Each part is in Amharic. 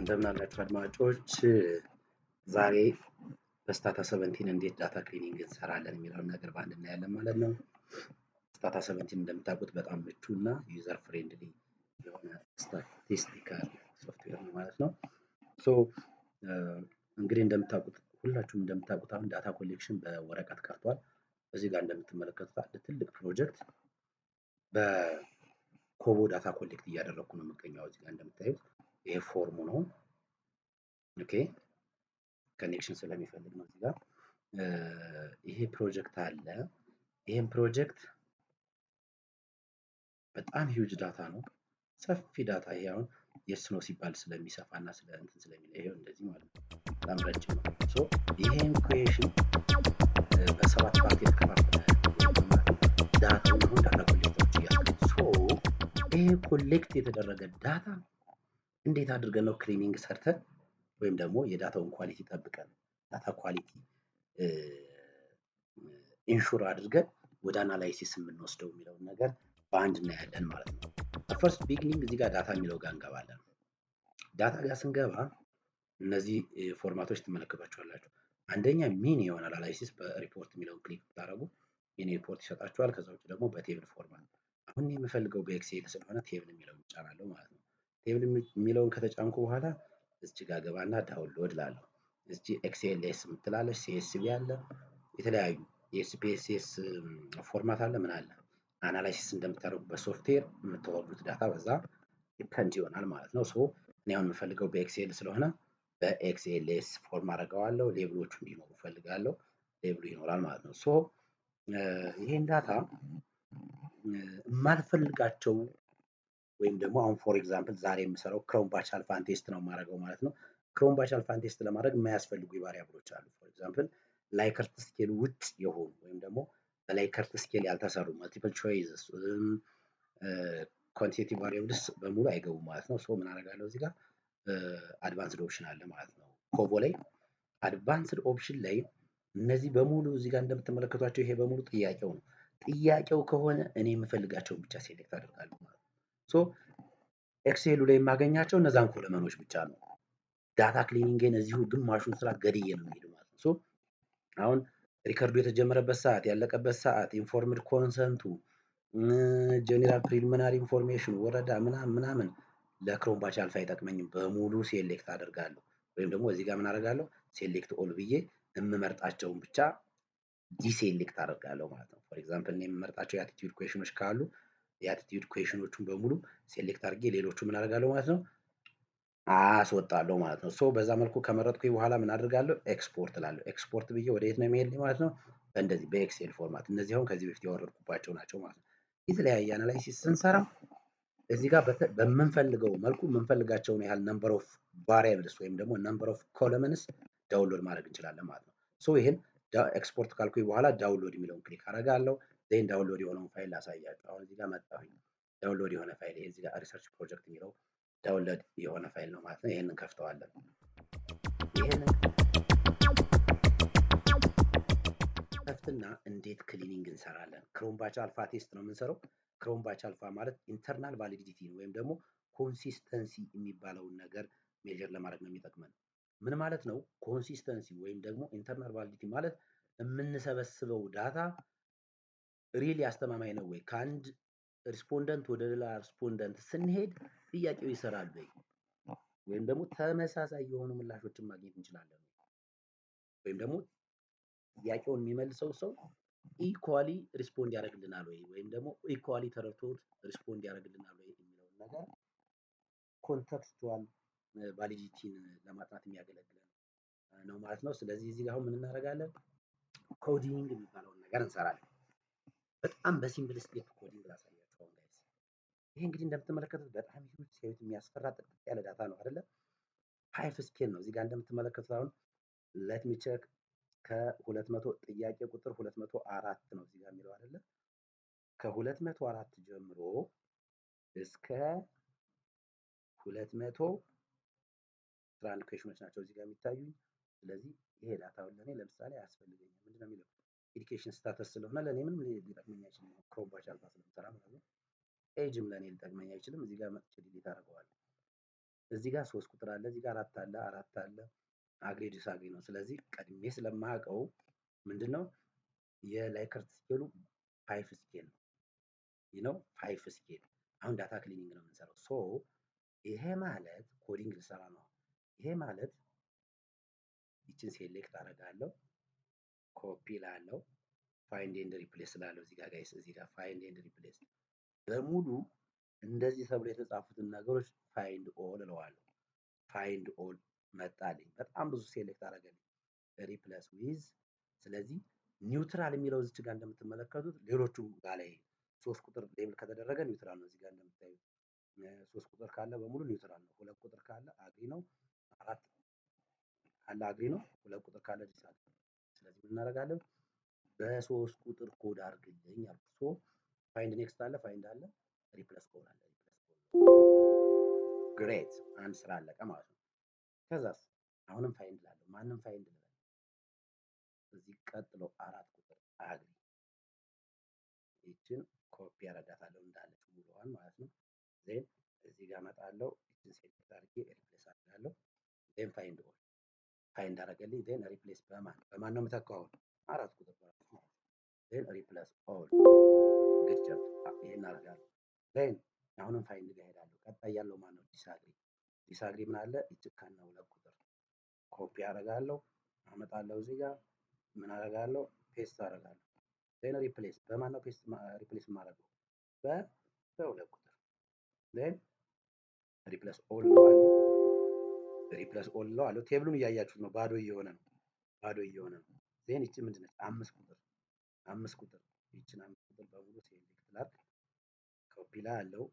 እንደምን አላችሁ አድማጮች። ዛሬ በስታታ 17 እንዴት ዳታ ክሊኒንግ እንሰራለን የሚለውን ነገር በአንድ እናያለን ማለት ነው። ስታታ 17 እንደምታውቁት በጣም ምቹ እና ዩዘር ፍሬንድሊ የሆነ ስታቲስቲካል ሶፍትዌር ነው ማለት ነው። ሶ እንግዲህ እንደምታውቁት ሁላችሁም እንደምታውቁት አሁን ዳታ ኮሌክሽን በወረቀት ቀርቷል። እዚህ ጋር እንደምትመለከቱት አንድ ትልቅ ፕሮጀክት በኮቦ ዳታ ኮሌክት እያደረኩ ነው የምገኘው። እዚህ ጋር እንደምታዩት ይሄ ፎርሙ ነው። ኦኬ ኮኔክሽን ስለሚፈልግ ነው እዚህ ጋር ይሄ ፕሮጀክት አለ። ይሄን ፕሮጀክት በጣም ሂውጅ ዳታ ነው፣ ሰፊ ዳታ። ይሄ አሁን የስ ነው ሲባል ስለሚሰፋና ስለ እንትን ስለሚል ይሄው እንደዚህ ማለት ነው፣ በጣም ረጅም ነው። ሶ ይሄን ኢኩዌሽን በሰባት ፓርት የተከፋፈለ ዳታውን አሁን ዳታ ኮሌክተሮች እያስቀምጡ ሶ ይሄ ኮሌክት የተደረገ ዳታ እንዴት አድርገን ነው ክሊኒንግ ሰርተን ወይም ደግሞ የዳታውን ኳሊቲ ጠብቀን ዳታ ኳሊቲ ኢንሹር አድርገን ወደ አናላይሲስ የምንወስደው የሚለውን ነገር በአንድ እናያለን ማለት ነው። ፈርስት ቢግኒንግ እዚህ ጋር ዳታ የሚለው ጋር እንገባለን። ዳታ ጋር ስንገባ እነዚህ ፎርማቶች ትመለከቷቸዋላችሁ። አንደኛ ሚን የሆነ አናላይሲስ በሪፖርት የሚለውን ክሊክ ብታደርጉ ሚን ሪፖርት ይሰጣችኋል። ከዛ ውጭ ደግሞ በቴብል ፎርማት አሁን የምፈልገው በኤክሴል ስለሆነ ቴብል የሚለውን እጫናለሁ ማለት ነው። ቴብል የሚለውን ከተጫንኩ በኋላ እዚህ ጋር ገባና ዳውንሎድ ላለሁ። እዚህ ኤክስኤልኤስ የምትላለች ሲኤስቪ አለ፣ የተለያዩ የኤስፒኤስኤስ ፎርማት አለ፣ ምን አለ አናላይሲስ እንደምታደርጉ በሶፍትዌር የምታወርዱት ዳታ በዛ ዲፐንድ ይሆናል ማለት ነው። ሶ እኔ አሁን የምፈልገው በኤክስኤል ስለሆነ በኤክስኤልኤስ ፎርም አደርገዋለሁ። ሌብሎቹ እንዲኖሩ ፈልጋለሁ። ሌብሉ ይኖራል ማለት ነው። ሶ ይሄን ዳታ የማልፈልጋቸው ወይም ደግሞ አሁን ፎር ኤግዛምፕል ዛሬ የምሰራው ክሮም ባች አልፋን ቴስት ነው የማደርገው ማለት ነው። ክሮም ባች አልፋን ቴስት ለማድረግ የማያስፈልጉ የቫሪያብሎች አሉ። ፎር ኤግዛምፕል ላይከርት ስኬል ውጭ የሆኑ ወይም ደግሞ በላይከርት ስኬል ያልተሰሩ መልቲፕል ቾይስ ኳንቲቴቲቭ ቫሪያብልስ በሙሉ አይገቡም ማለት ነው። ሶ ምን አደርጋለሁ እዚህ ጋር አድቫንስድ ኦፕሽን አለ ማለት ነው። ኮቦ ላይ አድቫንስድ ኦፕሽን ላይ እነዚህ በሙሉ እዚህ ጋር እንደምትመለከቷቸው ይሄ በሙሉ ጥያቄው ነው። ጥያቄው ከሆነ እኔ የምፈልጋቸውን ብቻ ሴሌክት አደርጋለሁ ማለት ነው። ሶ ኤክሴሉ ላይ የማገኛቸው እነዛን ኮለመኖች ብቻ ነው። ዳታ ክሊኒንግን እዚሁ ግማሹን ስራ ገድዬ ነው የሚሄደው ማለት ነው። ሶ አሁን ሪከርዱ የተጀመረበት ሰዓት፣ ያለቀበት ሰዓት፣ ኢንፎርምድ ኮንሰንቱ፣ ጀነራል ፕሪሊሚናሪ ኢንፎርሜሽን፣ ወረዳ ምናምን ለክሮም ባች አልፋ አይጠቅመኝም። በሙሉ ሴሌክት አደርጋለሁ ወይም ደግሞ እዚህ ጋር ምን አደርጋለሁ ሴሌክት ኦል ብዬ የምመርጣቸውን ብቻ ዲሴሌክት አደርጋለሁ ማለት ነው። ፎር ኤግዛምፕል እኔ የምመርጣቸው የአቲቲዩድ ኩዌሽኖች ካሉ የአቲቲዩድ ኩዌሽኖቹን በሙሉ ሴሌክት አድርጌ ሌሎቹ ምን አደርጋለሁ ማለት ነው አስወጣለሁ ማለት ነው። ሶ በዛ መልኩ ከመረጥኩኝ በኋላ ምን አደርጋለሁ ኤክስፖርት እላለሁ። ኤክስፖርት ብዬ ወደ የት ነው የሚሄድልኝ ማለት ነው በእንደዚህ በኤክሴል ፎርማት። እነዚህ አሁን ከዚህ በፊት ያወረድኩባቸው ናቸው ማለት ነው። የተለያየ አናላይሲስ ስንሰራ እዚህ ጋር በምንፈልገው መልኩ የምንፈልጋቸውን ያህል ነምበር ኦፍ ቫሪያብልስ ወይም ደግሞ ነምበር ኦፍ ኮለመንስ ዳውንሎድ ማድረግ እንችላለን ማለት ነው። ሶ ይሄን ኤክስፖርት ካልኩኝ በኋላ ዳውንሎድ የሚለውን ክሊክ አደርጋለሁ። ዜን ዳውንሎድ የሆነውን ፋይል ላሳያችሁ። አሁን እዚህ ጋር መጣሁኝ። ዳውንሎድ የሆነ ፋይል ይሄ እዚህ ጋር ሪሰርች ፕሮጀክት የሚለው ዳውንሎድ የሆነ ፋይል ነው ማለት ነው። ይሄንን ከፍተዋለን። ይሄንን ከፍትና እንዴት ክሊኒንግ እንሰራለን? ክሮም ባች አልፋ ቴስት ነው የምንሰራው። ክሮም ባች አልፋ ማለት ኢንተርናል ቫሊዲቲ ወይም ደግሞ ኮንሲስተንሲ የሚባለውን ነገር ሜጀር ለማድረግ ነው የሚጠቅመን። ምን ማለት ነው? ኮንሲስተንሲ ወይም ደግሞ ኢንተርናል ቫሊዲቲ ማለት የምንሰበስበው ዳታ ሪሊ አስተማማኝ ነው ወይ? ከአንድ ሪስፖንደንት ወደ ሌላ ሪስፖንደንት ስንሄድ ጥያቄው ይሰራል ወይ? ወይም ደግሞ ተመሳሳይ የሆኑ ምላሾችን ማግኘት እንችላለን ወይም ደግሞ ጥያቄውን የሚመልሰው ሰው ኢኳሊ ሪስፖንድ ያደርግልናል ወይ ወይም ደግሞ ኢኳሊ ተረድቶት ሪስፖንድ ያደርግልናል ወይ የሚለውን ነገር ኮንቴክስቹዋል ቫሊዲቲን ለማጥናት የሚያገለግለን ነው ማለት ነው። ስለዚህ እዚህ ጋር አሁን ምን እናደርጋለን? ኮዲንግ የሚባለውን ነገር እንሰራለን። በጣም በሲምፕል ስቴፕ ኮዲንግ ላሳያችሁ አሁን ጋይስ። ይሄ እንግዲህ እንደምትመለከቱት በጣም ሂውጅ ሲዩት የሚያስፈራ ጥቅጥቅ ያለ ዳታ ነው አይደለ? 5 ስኬል ነው። እዚህ ጋር እንደምትመለከቱት አሁን ሌት ሚ ቼክ ከ200 ጥያቄ ቁጥር 204 ነው እዚህ ጋር የሚለው አይደለ? ከ204 ጀምሮ እስከ 211 ኩዌሽኖች ናቸው እዚህ ጋር የሚታዩኝ። ስለዚህ ይሄ ዳታ ለኔ ለምሳሌ አያስፈልገኝም። ምንድነው የሚለው ኤዱኬሽን ስታተስ ስለሆነ ለኔ ምንም ሊጠቅመኝ አይችልም። ክሮም ባች አልፋ ስለምሰራ ማለት ነው። ኤጅም ለኔ ሊጠቅመኝ አይችልም። እዚህ ጋር መጥቼ ዲሊት አደርገዋለሁ። እዚህ ጋር 3 ቁጥር አለ፣ እዚህ ጋር 4 አለ። አግሪ ዲስአግሪ ነው። ስለዚህ ቀድሜ ስለማውቀው ምንድነው የላይከርት ስኬሉ 5 ስኬል ነው። 5 ስኬል። አሁን ዳታ ክሊኒንግ ነው የምንሰራው። ሶ ይሄ ማለት ኮዲንግ ልሰራ ነው። ይሄ ማለት ይችን ሴሌክት አደርጋለሁ፣ ኮፒ ላለው፣ ፋይንድ ኤንድ ሪፕሌስ ስላለው እዚህ ጋር ጋይስ፣ እዚህ ጋር ፋይንድ ኤንድ ሪፕሌስ በሙሉ እንደዚህ ተብሎ የተጻፉትን ነገሮች ፋይንድ ኦል እለዋለሁ። ፋይንድ ኦል መጣልኝ። በጣም ብዙ ሴሌክት አደረገልኝ። ሪፕለስ ዊዝ። ስለዚህ ኒውትራል የሚለው እዚህ ጋር እንደምትመለከቱት ሌሎቹም ጋር ላይ 3 ቁጥር ሌብል ከተደረገ ኒውትራል ነው። እዚህ ጋር እንደምታዩት 3 ቁጥር ካለ በሙሉ ኒውትራል ነው። 2 ቁጥር ካለ አግሪ ነው። 4 ካለ አግሪ ነው። 2 ቁጥር ካለ ዲስአግሪ ነው። ስለዚህ ምን እናደርጋለን? በ3 ቁጥር ኮድ አድርግልኝ አልኩት። ሶ ፋይንድ ኔክስት አለ፣ ፋይንድ አለ፣ ሪፕለስ ኮድ አለ። ግሬት፣ አንድ ስራ አለቀ ማለት ነው። ከዛስ አሁንም ፋይንድ ላለው ማንም ፋይንድ ልበል። እዚህ ቀጥሎ 4 ቁጥር አግሪ፣ ይችን ኮፒ ያደርጋታለሁ እንዳለች ሙሉዋን ማለት ነው። ዜን እዚህ ጋር እመጣለሁ፣ ይችን ሴሌክት አድርጌ ሪፕሌስ አደርጋለሁ። ዜን ፋይንድ ኦል፣ ፋይንድ አደረገልኝ። ዜን ሪፕሌስ በማን ነው የምተካው? 4 ቁጥር ማለት ነው። ዜን ሪፕሌስ ኦል፣ ግድ ጀብ፣ ይሄን አደርጋለሁ። ዜን አሁንም ፋይንድ ጋር ሄዳለሁ። ቀጣይ ያለው ማን ነው? ዲስአግሪ። ዲስአግሪ ምን አለ? ይጭካና 2 ቁጥር ኮፒ አደርጋለሁ፣ አመጣለሁ። እዚህ ጋር ምን አደርጋለሁ? ፔስት አደርጋለሁ። ዜን ሪፕሌስ በማን ነው ሪፕሌስ የማደርገው? በ2 ቁጥር። ዜን ሪፕሌስ ኦል ነው አለ፣ ሪፕሌስ ኦል ነው አለ። ቴብሉን እያያችሁት ነው፣ ባዶ እየሆነ ነው፣ ባዶ እየሆነ ነው። ዜን ይቺ ምንድን ነች? 5 ቁጥር፣ 5 ቁጥር። ይቺን 5 ቁጥር በሙሉ ሴሌክት ላድርግ፣ ኮፒ ላይ አለው።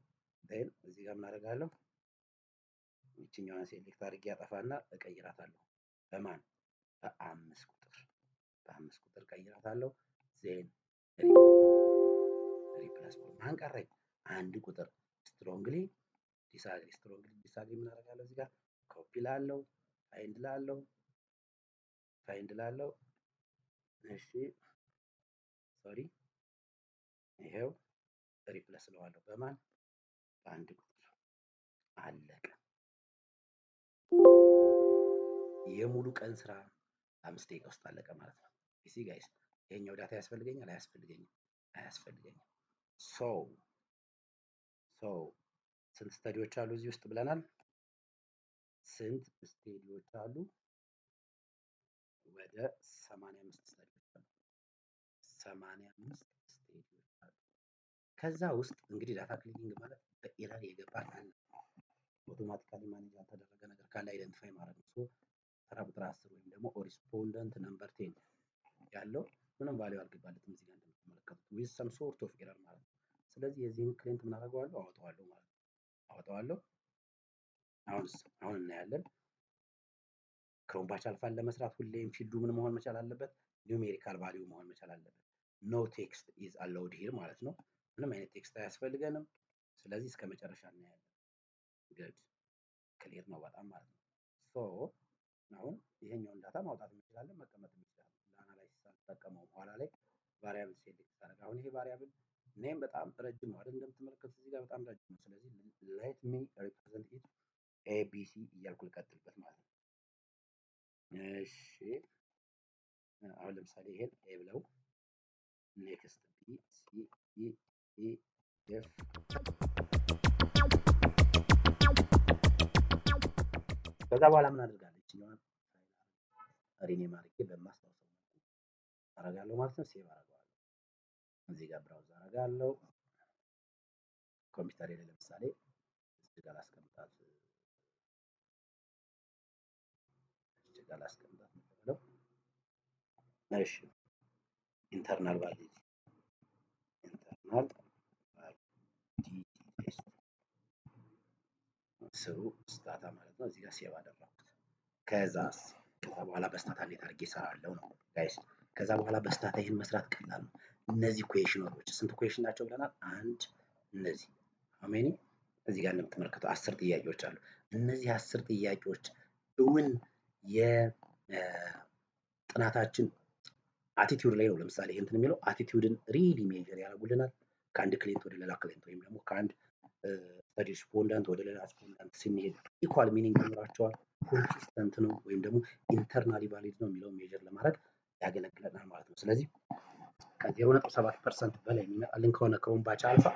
ዜን እዚህ ጋር ምን አደርጋለሁ? ይችኛዋን ሴሌክት አድርጌ ያጠፋና እቀይራታለሁ። በማን? በ5 ቁጥር፣ በ5 ቁጥር ቀይራታለሁ። ዜን ሪፕለስ ኦል። ማን ቀረኝ? 1 ቁጥር። ስትሮንግሊ ዲስአግሪ፣ ስትሮንግሊ ዲስአግሪ ምን አደርጋለሁ? እዚህ ጋር ኮፒ ላለው፣ ፋይንድ ላለው፣ ፋይንድ ላለው። እሺ ሶሪ፣ ይሄው ሪፕለስ ለዋለሁ። በማን? በ1 ቁጥር። አለቀ። የሙሉ ቀን ስራ 5 ደቂቃ ውስጥ አለቀ ማለት ነው። እሺ ጋይስ፣ ይሄኛው ዳታ ያስፈልገኛል አያስፈልገኝም? አያስፈልገኝም። ሶ ስንት ስተዲዎች አሉ እዚህ ውስጥ ብለናል? ስንት ስቴዲዎች አሉ? ወደ 85 ስቴዲዎች አሉ። 85 ስቴዲዎች አሉ። ከዛ ውስጥ እንግዲህ ዳታ ክሊኒንግ ማለት በኤረር የገባ ካለ አውቶማቲካሊ ማኔጅ ያልተደረገ ነገር ካለ አይደንቲፋይ ማድረግ ነው። ሶ ተራ ቁጥር 10 ወይም ደግሞ ኮሪስፖንደንት ነምበር 10 ያለው ምንም ቫልዩ አልገባለትም እዚህ ጋር እንደምትመለከቱት ዊዝ ሰም ሶርት ኦፍ ኤረር ማለት ነው። ስለዚህ የዚህን ክሊንት ምን አደርገዋለሁ? አወጣዋለሁ ማለት ነው። አወጣዋለሁ። አሁን እናያለን። ክሮምባች አልፋን ለመስራት ሁሌም ፊልዱ ምን መሆን መቻል አለበት? ኒውሜሪካል ቫልዩ መሆን መቻል አለበት። ኖ ቴክስት ኢዝ አላውድ ሂር ማለት ነው። ምንም አይነት ቴክስት አያስፈልገንም። ስለዚህ እስከ መጨረሻ እናያለን። ግድ ክሊር ነው በጣም ማለት ነው። ሶ አሁን ይሄኛውን ዳታ ማውጣት እንችላለን፣ መቀመጥ እንችላለን። ለአናላይሲስ አንጠቀመው። በኋላ ላይ ቫሪያብል ሴሌክት ታደርግ። አሁን ይሄ ቫሪያብል ኔም በጣም ረጅም ነው አይደል? እንደምትመለከቱት እዚህ ጋር በጣም ረጅም ነው። ስለዚህ ሌት ሚ ሪፕሬዘንት ኢት ኤቢሲ እያልኩ ልቀጥልበት ማለት ነው። እሺ አሁን ለምሳሌ ይሄን ኤ ብለው ኔክስት ቢ ሲ ኢ ኢ ኤፍ ከዛ በኋላ ምን አድርጋለሁ? ይችኛዋን ሪኔም አድርጌ በማስታወሰው መልኩ አደርጋለሁ ማለት ነው። ሴቭ አደርገዋለሁ። እዚህ ጋር ብራውዝ አደርጋለሁ። ኮምፒውተር ላይ ለምሳሌ እዚህ ጋር ላስቀምጣት፣ እዚህ ጋር ላስቀምጣት ነው። እሺ ኢንተርናል ቫሊዲቲ፣ ኢንተርናል ቫሊዲቲ ቴስት ስሩ ስታታ ማለት ነው። እዚህ ጋር ሴቭ አደረኩት። ከዛ በኋላ በስታታ እንዴት አድርጌ እሰራለሁ ነው ጋይስ። ከዛ በኋላ በስታታ ይሄን መስራት ቀላል ነው። እነዚህ ኩዌሽኖች ስንት ኩዌሽን ናቸው ብለናል? አንድ እነዚህ አሜኒ እዚህ ጋር እንደምትመለከተው 10 ጥያቄዎች አሉ። እነዚህ 10 ጥያቄዎች እውን የጥናታችን አቲቲዩድ ላይ ነው። ለምሳሌ እንትን የሚለው አቲቲዩድን ሪሊ ሜጀር ያደርጉልናል። ከአንድ ክሊንት ወደ ሌላ ክሊንት ወይም ደግሞ ከአንድ ስተዲ ሪስፖንደንት ወደ ሌላ ሪስፖንደንት ስንሄድ ኢኳል ሚኒንግ ይኖራቸዋል። ኮንሲስተንት ነው ወይም ደግሞ ኢንተርናሊ ቫሊድ ነው የሚለውን ሜጀር ለማድረግ ያገለግለናል ማለት ነው። ስለዚህ ከ0.7% በላይ የሚመጣልን ከሆነ ክሮም ባች አልፋ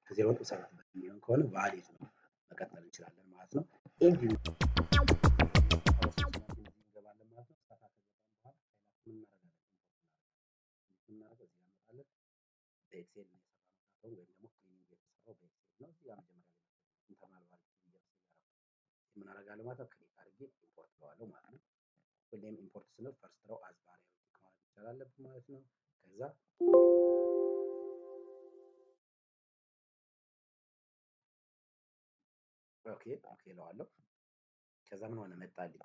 ከ0.7 በላይ የሚሆን ከሆነ ቫሊድ ነው መቀጠል እንችላለን ማለት ነው። እንገባለን ማለት ነው። ስታታ ከገባን በኋላ የምናደርገው እዚህ ያመጣለን በኤክሴል ነው የሰራነው ወይም ደግሞ ክሊኒንግ የተሰራው በኤክሴል ነው። እዚህ መጀመሪያ ላይ ኢንተርናል ቫሊድ የምናደርጋለን ማለት ነው። ክሊክ አድርጌ ኢምፖርት ለዋለሁ ማለት ነው። ሁሌም ኢምፖርት ስንል ፈርስት ሮው አዝ ቫሪያብል ማለት ይቻላል አለብን ማለት ነው። ከዛ ኦኬ ለዋለሁ። ከዛ ምን ሆነ መጣልኝ።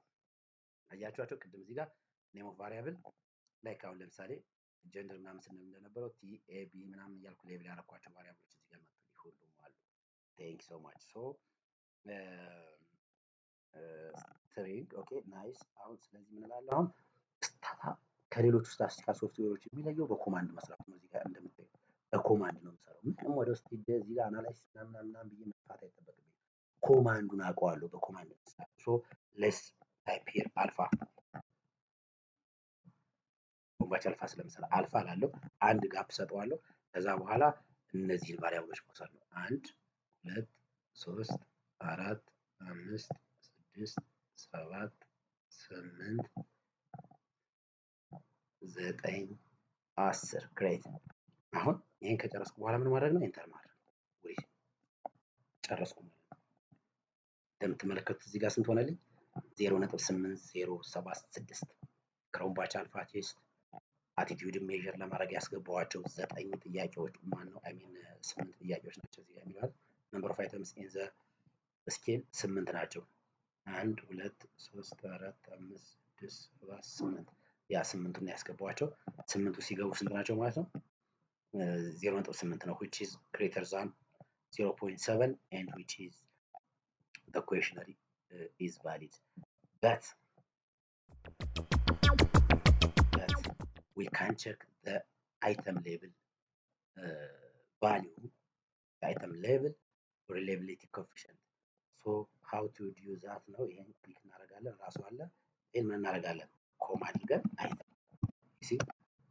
አያችኋቸው ቅድም እዚህ ጋር ኔም ኦፍ ቫሪያብል ላይክ አሁን ለምሳሌ ጀንደር ምናምን ስንል እንደነበረው ቲ ኤ ቢ ምናምን እያልኩ ሌብል ያደረኳቸው ቫሪያብሎች እዚህ ጋር መጥተው ሁሉም አሉ። ቴንክ ሶ ማች ሶ ስትሪንግ ኦኬ ናይስ። አሁን ስለዚህ ምን እላለሁ አሁን ስታታ ከሌሎቹ ስታቲስቲካል ሶፍትዌሮች የሚለየው በኮማንድ መስራት ነው። እዚህ ጋር እንደምታዩት በኮማንድ ነው የምሰራው። ምንም ወደ ውስጥ እዚህ ጋር አናላይሲስ ምናምን ብዬ መጥፋት አይጠበቅብኝም። ኮማንዱን አውቀዋለሁ በኮማንድ መስራት። ሶ ሌስ ታይፕ ሂር አልፋ ባች አልፋ ስለምሰራ አልፋ ላለው አንድ ጋፕ ሰጠዋለሁ። ከዛ በኋላ እነዚህን ቫሪያብሎች መውሰድ ነው። 1 2 3 4 5 6 7 8 9 10 ግሬት። አሁን ይሄን ከጨረስኩ በኋላ ምን ማድረግ ነው? ኢንተር ማድረግ ወይ ጨረስኩ ማለት ነው። እንደምትመለከቱት እዚህ ጋር ስንት ሆነልኝ? 0.8076 ክሮም ባች አልፋ ቴስት አቲቲዩድ ሜዥር ለማድረግ ያስገባዋቸው 9 ጥያቄዎች ማን ነው? አይ ሚን 8 ጥያቄዎች ናቸው እዚህ ጋር የሚባል ነምበር ኦፍ አይተምስ ኢን ዘ ስኬል 8 ናቸው። 1 2 3 4 5 6 7 8 ያ 8ቱን ነው ያስገባዋቸው። 8ቱ ሲገቡ ስንት ናቸው ማለት ነው? 0.8 ነው which is greater than 0.7 and which is the questionnaire is valid but we can check the item level value, the item level reliability coefficient. So how to do that ነው። ይሄን ክሊክ እናደርጋለን። ራሱ አለ። ይሄን ምን እናደርጋለን? ኮማ አድርገን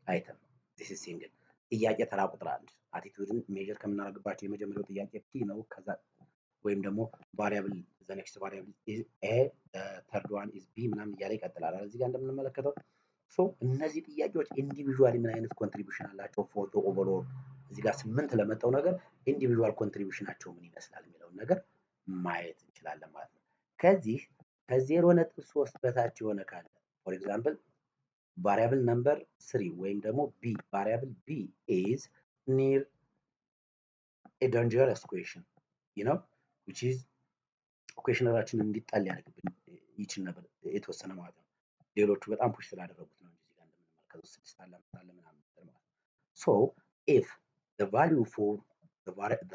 አይተም this is single ጥያቄ ተራ ቁጥር 1 አቲቲዩድን ሜጀር ከምናደርግባቸው የመጀመሪያው ጥያቄ ቲ ነው። ከዛ ወይም ደግሞ ቫሪያብል the next variable is a the third one is b ምናምን እያለ ይቀጥላል። እዚህ ጋር እንደምንመለከተው ሶ እነዚህ ጥያቄዎች ኢንዲቪዥዋሊ ምን አይነት ኮንትሪቢዩሽን አላቸው ፎር ዘ ኦቨርኦል እዚህ ጋር 8 ለመጣው ነገር ኢንዲቪዥዋል ኮንትሪቢዩሽናቸው ምን ይመስላል የሚለውን ነገር ማየት እንችላለን ማለት ነው። ከዚህ ከ0.3 በታች የሆነ ካለ ፎር ኤግዛምፕል ቫሪያብል ነምበር 3 ወይም ደግሞ ቢ ቫሪያብል ቢ is near a dangerous question you know which is ኩዌሽነራችንን እንዲጣል ያደርግብን ይችል ነበር የተወሰነ ማለት ነው። ሌሎቹ በጣም ፑሽ ስላደረጉት ነው እዚህ ጋር እንደምንመለከተው 6 አለ ምናምን ማለት ነው። so if the value for the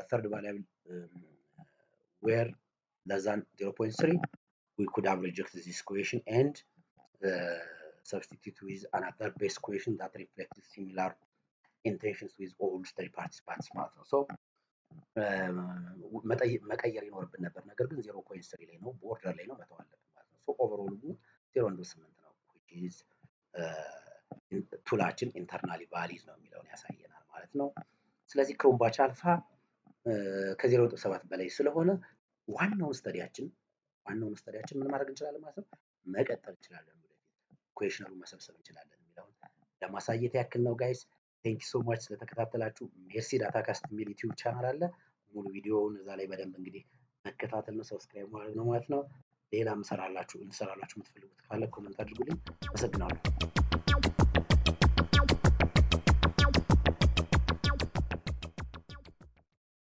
third variable were less than 0.3 we could have rejected this question and substitute with another base question that reflects similar intentions with all study participants ማለት ነው። so መቀየር ይኖርብን ነበር። ነገር ግን 0.3 ላይ ነው ቦርደር ላይ ነው መተው አለብን ማለት ነው። ሶ ኦቨርኦል ግን 0.8 ነው which is ቱላችን ኢንተርናሊ ቫሊድ ነው የሚለውን ያሳየናል ማለት ነው። ስለዚህ ክሮም ባች አልፋ ከ0.7 በላይ ስለሆነ ዋናውን ስተዲያችን ምን ማድረግ እንችላለን ማለት ነው? መቀጠል እንችላለን። ኩዌሽነሩን መሰብሰብ እንችላለን የሚለውን ለማሳየት ያክል ነው ጋይስ። ቴንክ ዩ ሶ ማች ስለተከታተላችሁ። ሜርሲ ዳታ ካስት የሚል ዩቲዩብ ቻናል አለ። ሙሉ ቪዲዮውን እዛ ላይ በደንብ እንግዲህ መከታተል ነው፣ ሰብስክራይብ ማድረግ ነው ማለት ነው። ሌላ እንሰራላችሁ የምትፈልጉት ካለ ኮሜንት አድርጉልኝ። አመሰግናለሁ።